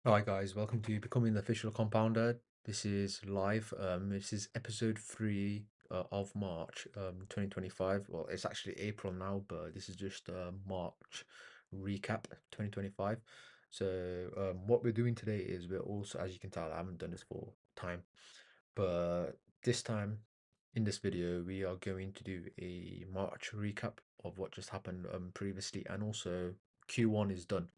Hi guys, welcome to Becoming the Official Compounder. This is live. This is episode three of March 2025. Well, it's actually April now, but this is just March recap 2025. So what we're doing today is we're also, as you can tell, I haven't done this for time, but this time in this video we are going to do a March recap of what just happened previously, and also Q1 is done,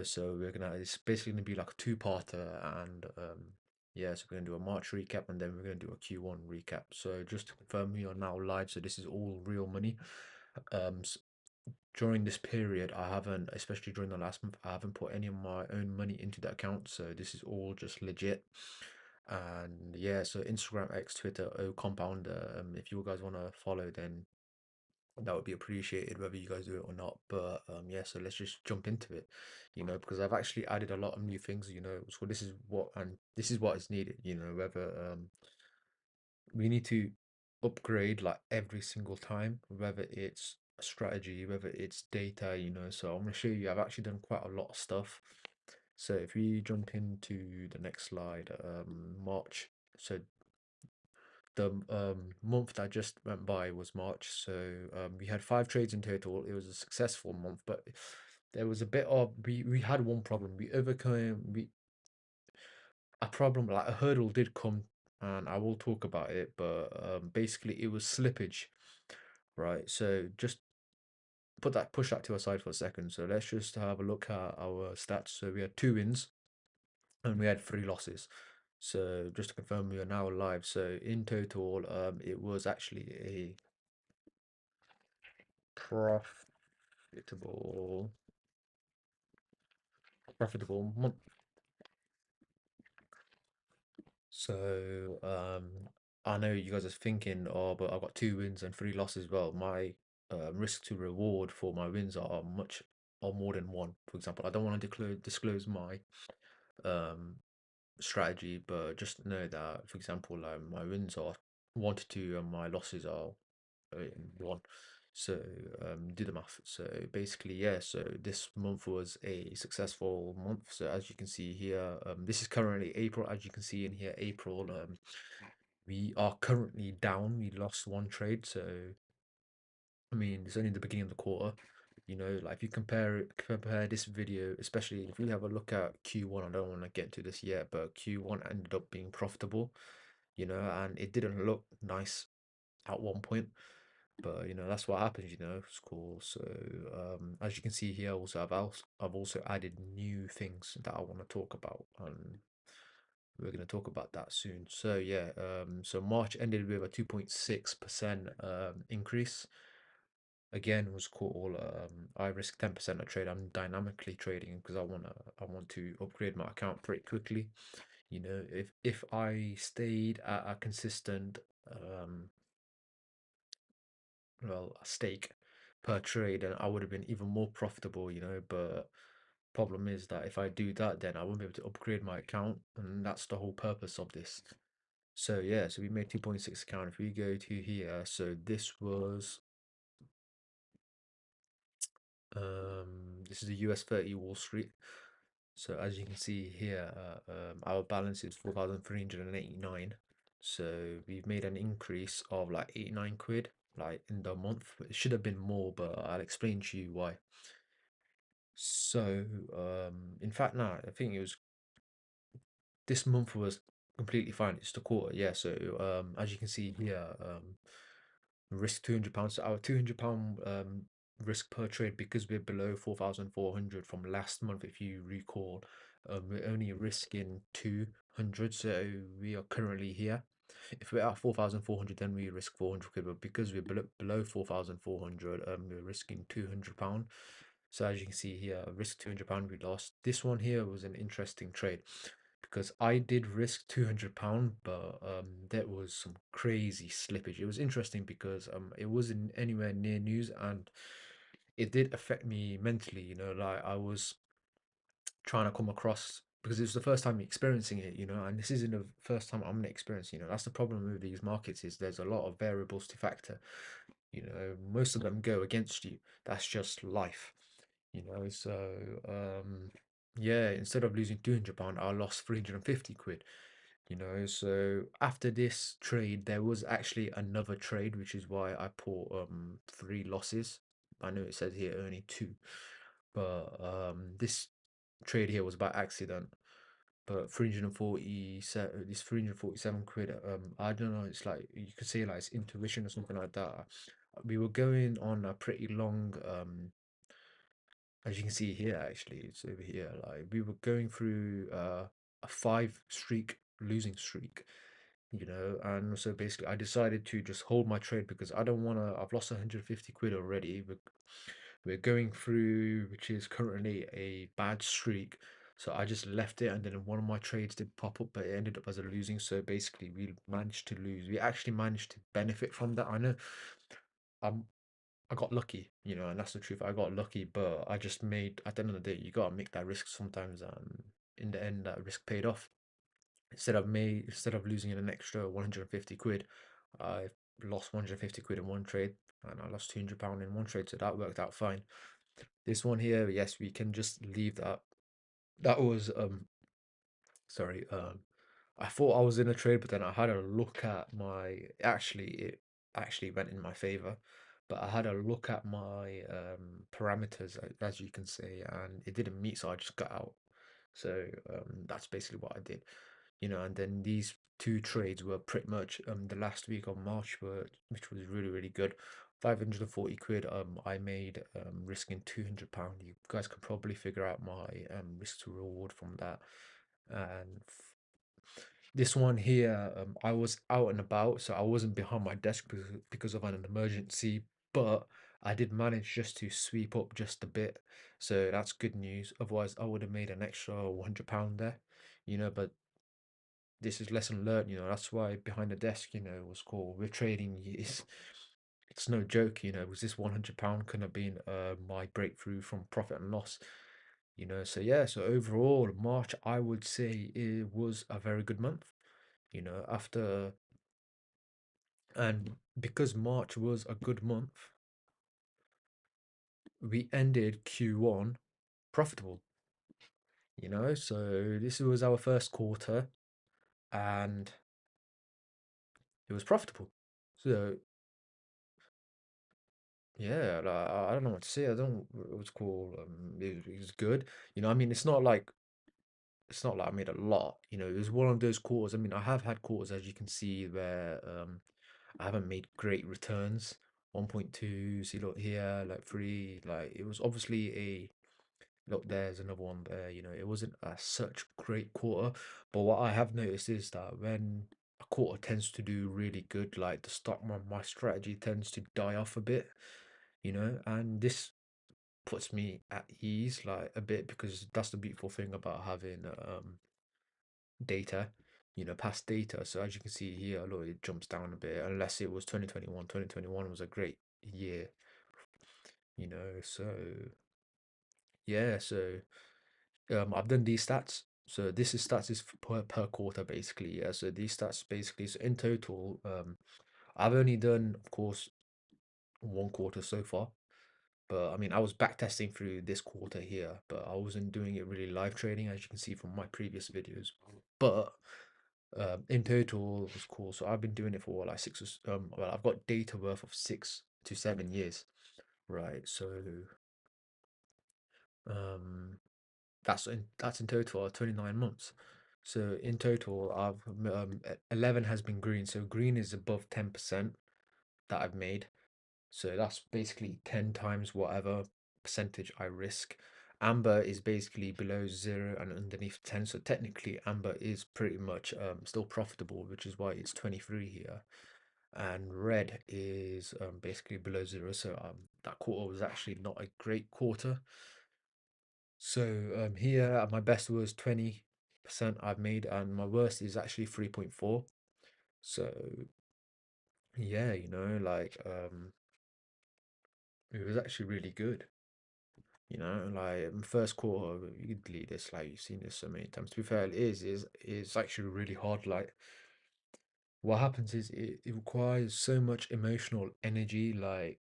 so it's basically gonna be like a two-parter, and yeah, so we're gonna do a March recap and then we're gonna do a Q1 recap. So just to confirm, we are now live, so this is all real money. um s- During this period, I haven't, especially during the last month, I haven't put any of my own money into the account, so this is all just legit. And yeah, so Instagram, X, Twitter, O Compounder. If you guys want to follow, then that would be appreciated, whether you guys do it or not. But yeah, so let's just jump into it, because I've actually added a lot of new things, so this is what is needed, whether we need to upgrade like every single time, whether it's a strategy, whether it's data, so I'm going to show you I've actually done quite a lot of stuff. So if we jump into the next slide, March. So the month that just went by was March. So we had 5 trades in total. It was a successful month, but there was a bit of we had one problem. We overcame we a problem, like a hurdle did come, and I will talk about it. But basically, it was slippage, right? So just push that to a side for a second. So let's just have a look at our stats. So we had 2 wins and we had 3 losses. So just to confirm, we are now live. So in total, it was actually a profitable profitable month. So I know you guys are thinking, oh, but I've got 2 wins and 3 losses. Well, my risk to reward for my wins are much or more than one. For example, I don't want to disclose my um strategy, but just know that, for example, my wins are 1 to 2 and my losses are one. So do the math. So basically, yeah, so this month was a successful month. So as you can see here, this is currently April. As you can see in here, April, we are currently down. We lost 1 trade. So I mean, it's only the beginning of the quarter. Like if you compare this video, especially if you have a look at Q1, I don't want to get to this yet, but Q1 ended up being profitable, and it didn't look nice at one point. But that's what happens. It's cool. So as you can see here, also I've also added new things that I want to talk about, and we're going to talk about that soon. So yeah, so March ended with a 2.6% increase. Again, was cool. I risk 10% a trade. I'm dynamically trading because I want to upgrade my account pretty quickly. If I stayed at a consistent a stake per trade, and I would have been even more profitable, but problem is that if I do that, then I won't be able to upgrade my account, and that's the whole purpose of this. So yeah, so we made 2.6 account. If we go to here, so this is a US 30 Wall Street. So as you can see here, our balance is 4,389. So we've made an increase of like 89 quid, like in the month. It should have been more, but I'll explain to you why. So, in fact, no, I think it was this month was completely fine. It's the quarter, yeah. So, as you can see here, risk £200. So our £200 risk per trade, because we're below 4,400 from last month, if you recall, we're only risking 200. So we are currently here. If we're at 4,400, then we risk 400 quid. But because we're below 4,400, we're risking £200. So as you can see here, risk £200, we lost. This one here was an interesting trade because I did risk £200, but there was some crazy slippage. It was interesting because it wasn't anywhere near news, and it did affect me mentally. Like I was trying to come across, because it was the first time experiencing it, and this isn't the first time I'm gonna experience. That's the problem with these markets, is there's a lot of variables to factor. Most of them go against you. That's just life. So Yeah, instead of losing £200, I lost 350 quid. So after this trade, there was actually another trade, which is why I put three losses. I know it says here only two, but this trade here was by accident. But 347, this 347 quid, I don't know, it's like you could say like it's intuition or something like that. We were going on a pretty long as you can see here, actually, it's over here. Like we were going through a five streak losing streak, and so basically I decided to just hold my trade because I don't want to. I've lost 150 quid already. We're going through, which is currently a bad streak. So I just left it, and then one of my trades did pop up, but it ended up as a losing. So basically, we managed to lose. We actually managed to benefit from that. I know. I'm I got lucky, and that's the truth. I got lucky, but I just made, at the end of the day, you gotta make that risk sometimes, and in the end, that risk paid off. Instead of losing an extra 150 quid, I lost 150 quid in one trade, and I lost £200 in one trade, so that worked out fine. This one here, yes, we can just leave that. That was sorry, I thought I was in a trade, but then I had a look at it actually went in my favor, but I had a look at my parameters, as you can see, and it didn't meet, so I just got out. So that's basically what I did, and then these two trades were pretty much the last week of March, which was really, really good. 540 quid I made risking £200. You guys can probably figure out my risk to reward from that. And this one here, I was out and about, so I wasn't behind my desk because of an emergency, but I did manage just to sweep up just a bit, so that's good news. Otherwise, I would have made an extra £100 there, but this is lesson learned, that's why behind the desk, was called with trading it's no joke, was this £100 could have been my breakthrough from profit and loss, so yeah, so overall March I would say it was a very good month, after and because March was a good month, we ended Q1 profitable, so this was our first quarter and it was profitable. So yeah, like, I don't know what to say. I don't it was cool. It was good. I mean, it's not like I made a lot. It was one of those quarters. I mean, I have had quarters, as you can see, where I haven't made great returns. 1.2, see, look here, like 3, like it was obviously a look, there's another one there. It wasn't a such great quarter, but what I have noticed is that when a quarter tends to do really good, like the stock, my strategy tends to die off a bit, and this puts me at ease like a bit because that's the beautiful thing about having data, past data. So as you can see here, look, it jumps down a bit unless it was 2021. 2021 was a great year, so yeah, so I've done these stats. So this is stats is per quarter basically. Yeah. So these stats basically, so in total, I've only done, of course, one quarter so far. But I mean, I was back testing through this quarter here, but I wasn't doing it really live trading, as you can see from my previous videos. But in total, it was cool. So I've been doing it for like well, I've got data worth of 6 to 7 years, right? So um, that's in total 29 months. So in total, 11 has been green. So green is above 10% that I've made. So that's basically 10 times whatever percentage I risk. Amber is basically below 0 and underneath 10. So technically, amber is pretty much still profitable, which is why it's 23 here. And red is basically below 0. So that quarter was actually not a great quarter. So here my best was 20% I've made, and my worst is actually 3.4. So yeah, like it was actually really good. Like first quarter, you could delete this, like you've seen this so many times. To be fair, it is actually really hard. Like what happens is it requires so much emotional energy, like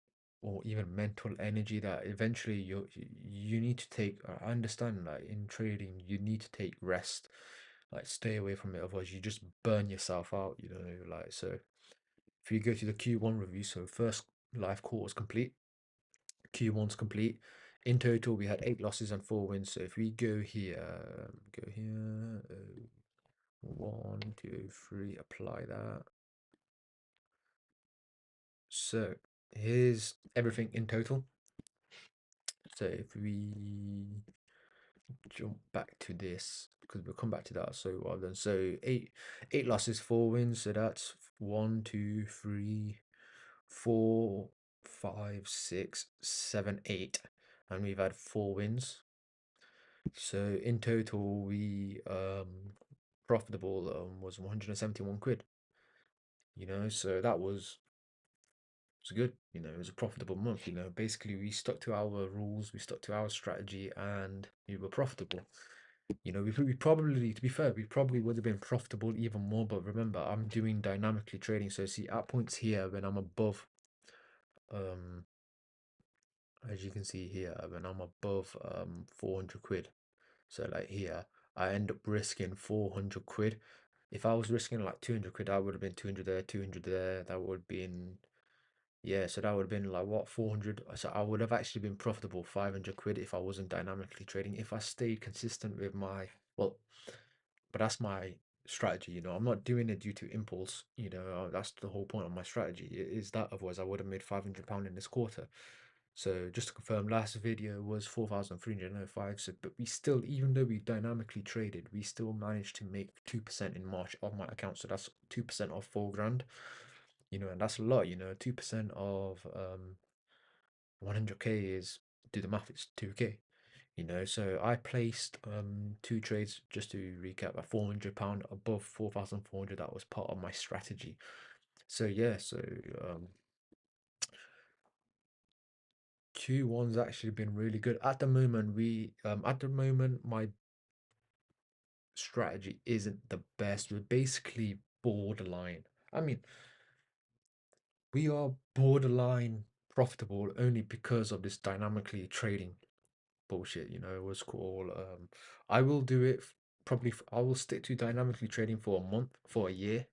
or even mental energy that eventually you need to take. I understand that in trading you need to take rest, like stay away from it, otherwise you just burn yourself out, you know, like so. If you go to the Q1 review, so first live quarter is complete, Q1's complete. In total, we had 8 losses and 4 wins. So if we go here, 1, 2, 3, apply that. So here's everything in total. So if we jump back to this, because we'll come back to that. So well done. So eight losses, 4 wins. So that's 1, 2, 3, 4, 5, 6, 7, 8, and we've had 4 wins. So in total, we profitable was 171 quid. You know, so that was good. You know, it was a profitable month. You know, basically we stuck to our rules, we stuck to our strategy, and we were profitable. You know, we probably, to be fair, we probably would have been profitable even more. But remember, I'm doing dynamically trading, so see at points here when I'm above, um, as you can see here, when I'm above 400 quid. So like here, I end up risking 400 quid. If I was risking like 200 quid, I would have been 200 there, 200 there. That would have been, yeah, so that would have been like what, 400. So I would have actually been profitable 500 quid if I wasn't dynamically trading. If I stayed consistent with my, well, but that's my strategy, you know. I'm not doing it due to impulse, you know. That's the whole point of my strategy. It is that otherwise I would have made £500 in this quarter. So just to confirm, last video was 4,305. So, but we still, even though we dynamically traded, we still managed to make 2% in March of my account. So that's 2% of 4 grand, you know, and that's a lot, you know. 2% of 100k is, do the math, it's 2k. You know, so I placed 2 trades, just to recap, at £400 above 4,400. That was part of my strategy. So yeah, so Q1's actually been really good. At the moment, my strategy isn't the best. We're basically borderline. I mean, we are borderline profitable only because of this dynamically trading bullshit, you know. It was called I will do it probably I will stick to dynamically trading for a month, for a year.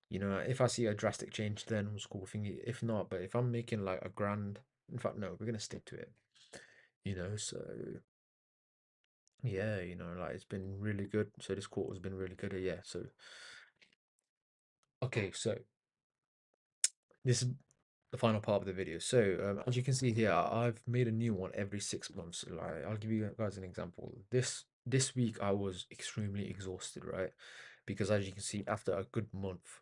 You know, if I see a drastic change, then it's cool thingy. If not, but if I'm making like a grand, in fact, no, we're gonna stick to it. You know, so yeah, you know, like it's been really good. So this quarter's been really good. Yeah. So okay, so this is the final part of the video. So as you can see here, I've made a new one every 6 months. Like I'll give you guys an example. This week I was extremely exhausted, right? Because as you can see, after a good month,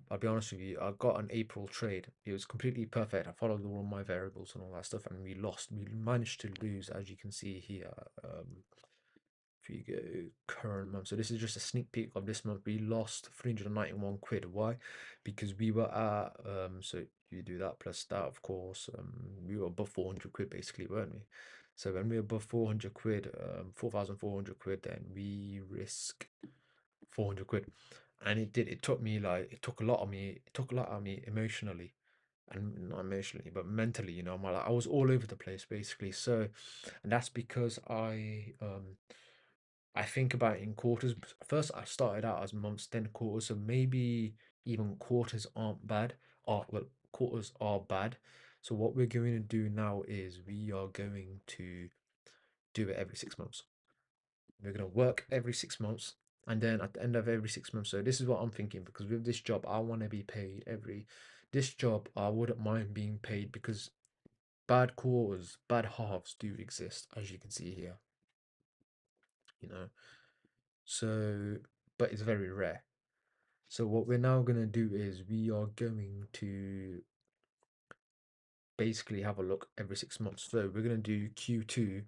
I'll be honest with you, I got an April trade. It was completely perfect. I followed all my variables and all that stuff, and we lost. We managed to lose, as you can see here. If you go current month, so this is just a sneak peek of this month. We lost 391 quid. Why? Because we were at so you do that plus that, of course, we were above 400 quid basically, weren't we? So when we're above 400 quid, 4,400 quid, then we risk 400 quid. And it took me like, it took a lot of me, it took a lot out of me emotionally, and not emotionally but mentally, you know. I was all over the place basically. So, and that's because I think about it in quarters. First, I started out as months, then quarters. So maybe even quarters aren't bad. Or well, quarters are bad. So what we're going to do now is we are going to do it every 6 months. We're going to work every 6 months, and then at the end of every 6 months. So this is what I'm thinking, because with this job, I want to be paid every. This job, I wouldn't mind being paid, because bad quarters, bad halves do exist, as you can see here. You know, so but it's very rare. So what we're now going to do is we are going to basically have a look every 6 months. So we're going to do Q2.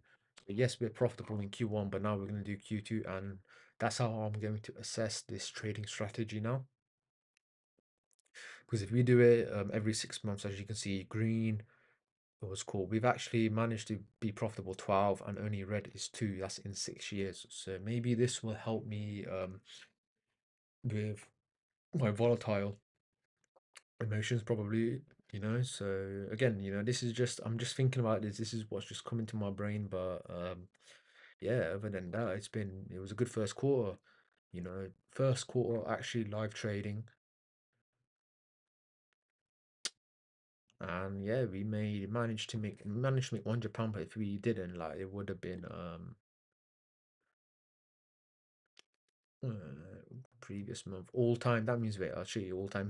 Yes, we're profitable in Q1, but now we're going to do Q2, and that's how I'm going to assess this trading strategy now. Because if we do it every 6 months, as you can see, green, it was cool. We've actually managed to be profitable 12, and only red is 2. That's in 6 years. So maybe this will help me with my volatile emotions, probably, you know. So again, this is just I'm just thinking about this. This is what's just coming to my brain, but yeah, other than that, it was a good first quarter. First quarter actually live trading, and yeah, we made managed to make £100, but if we didn't, like, it would have been previous month all time. That means, wait, I'll show you all time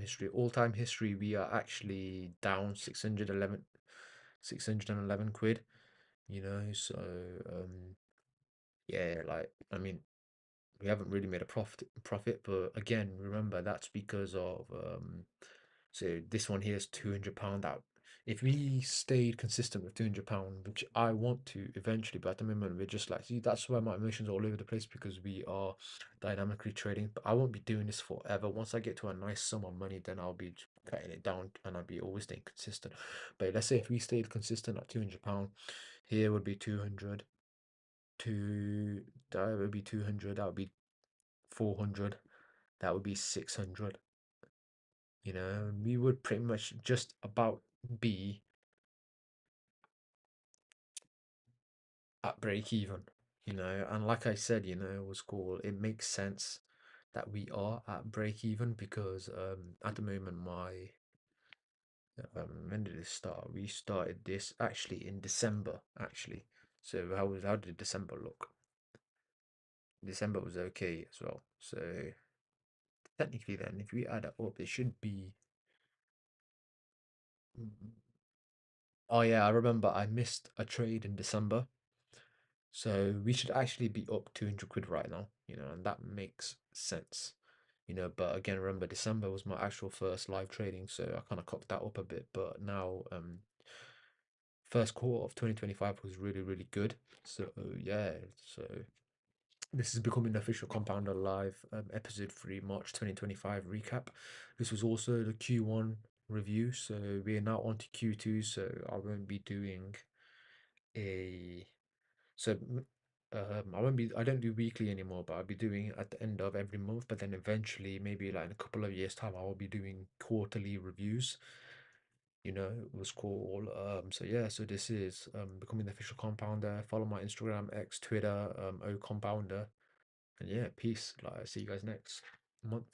history. We are actually down 611 quid. So yeah, like, I mean, we haven't really made a profit, but again, remember that's because of so this one here is £200. That if we stayed consistent with £200, which I want to eventually, but at the moment we're just like, see, that's why my emotions are all over the place, because we are dynamically trading. But I won't be doing this forever. Once I get to a nice sum of money, then I'll be cutting it down and I'll be always staying consistent. But let's say if we stayed consistent at £200, here would be 200 to that would be 200, that would be 400, that would be 600. We would pretty much just about be at break even. And like I said, it was cool. It makes sense that we are at break even because at the moment my when did it start? We started this actually in December actually. So how did December look? December was okay as well. So technically then, if we add it up, it should be. Oh yeah, I remember I missed a trade in December. So we should actually be up 200 quid right now, and that makes sense. But again, remember December was my actual first live trading, so I kind of cocked that up a bit. But now, first quarter of 2025 was really, really good. So yeah, so this is becoming an official Compounder Live, episode 3, March 2025 recap. This was also the Q1 review, so we are now on to Q2. So I won't be doing a so I don't do weekly anymore, but I'll be doing it at the end of every month. But then eventually, maybe like in a couple of years' time, I will be doing quarterly reviews. It was cool. So yeah, so this is becoming the official compounder. Follow my Instagram, X, Twitter, O Compounder. And yeah, peace. Like, see you guys next month.